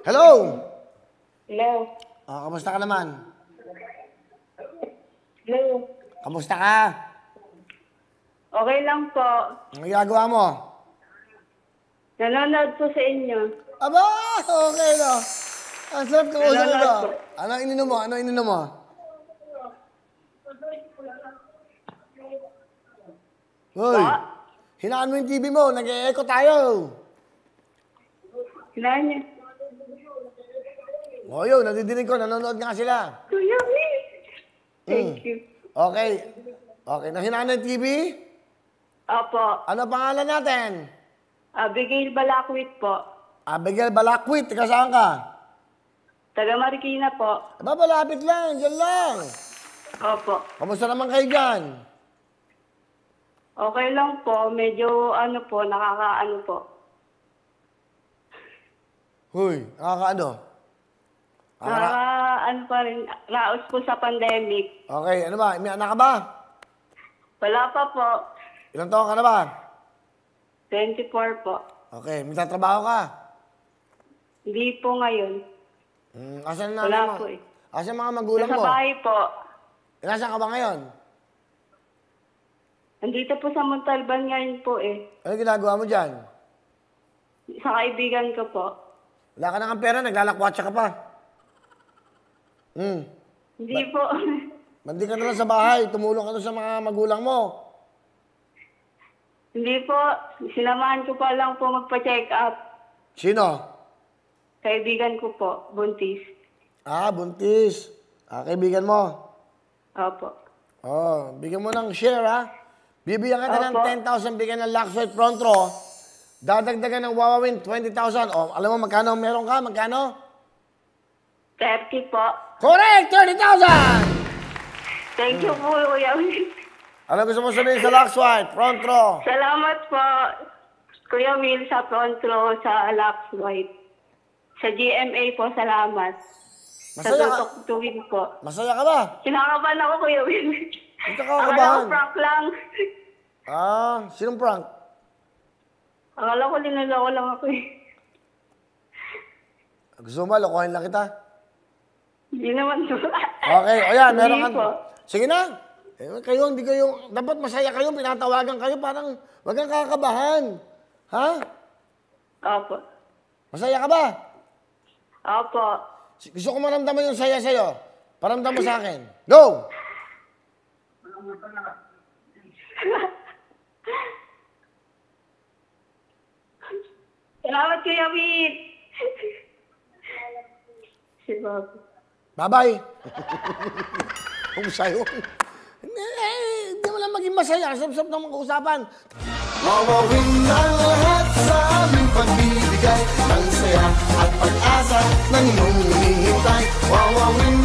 Hello? Hello? Kamusta ka naman? Hello? Kamusta ka? Okay lang po. Ang ginagawa mo? Nanonood po sa inyo. Aba, okay na. Ang sarap ka usap Nanonood ito. po. Ano ininom mo? Ano ininom mo? Hoy, hinaan mo yung TV mo. Nag-e-echo tayo. Hinaan niya. O yun, nadidinig ko. Nanonood nga sila. Kuya Will. Thank you. Okay. Okay, nahinaan na yung TV? Opo. Ano pangalan natin? Abigail Balakwit po. Abigail Balakwit. Ikaw saan ka? Taga Marikina po. Aba, malapit lang. Diyan lang. Opo. Kamusta naman kayo dyan? Okay lang po. Medyo nakakaano po. Huy, nakakaano? Nakakaano pa rin. Raos po sa pandemic. Okay, ano ba? May anak ka ba? Wala pa po. Ilang taon ka na ba? 24 po. Okay, may tatrabaho ka? Hindi po ngayon. Asan na Wala po eh. Asan mga magulang Nasa mo? bahay po. Nasaan ka ba ngayon? Nandito po sa Montalban ngayon po eh. Ano ginagawa mo dyan? Sa kaibigan ko po. Wala ka na kang pera, naglalakwatsa ka pa. Hindi po. Mandi ka na lang sa bahay, tumulong ka na sa mga magulang mo. Hindi po. Sinamahan ko pa lang po magpa-check up. Sino? Kaibigan ko po, buntis. Buntis. Kaibigan mo. Opo. Bigyan mo ng share, ha? Bibigyan kita ng Opo. 10,000, bigyan ng Luxoid Front Row. Dadagdagan ng Wawawin, 20,000. Alam mo magkano meron ka? Magkano? 30 po. Correct! 30,000! Thank you po, Kuya Will. Ano gusto mo sabihin sa Luxoid Front Row? Salamat po, Kuya Will, sa front row, sa Lux White. Sa GMA po, salamat. Masaya Sa ka? tutok-tuwin po. Masaya ka ba? Kinakabahan ako, Kuya Will. Ito ka Akala ko kabahan. prank lang. Sinong prank? Akala ko linuloko lang ako eh. Gusto mo ba, lokohin lang kita? Hindi naman po. Okay, o yan, meron Hindi po. ka. Sige na. Hindi kayo, dapat masaya kayo, pinatawagan kayo, parang wag kang kakabahan. Ha? Opo. Masaya ka ba? Opo. Gusto ko maramdaman yung saya sa'yo. Paramdam mo sa akin. Go! Salamat, Kuya Will. Si Bob. Bye-bye. Kung sa'yo. Hindi mo lang maging masaya. Sab-sab na mga usapan. Wawawin ang lahat sa aming pagbibigay ng saya at pag-asa ng iyong hinihintay. Wawawin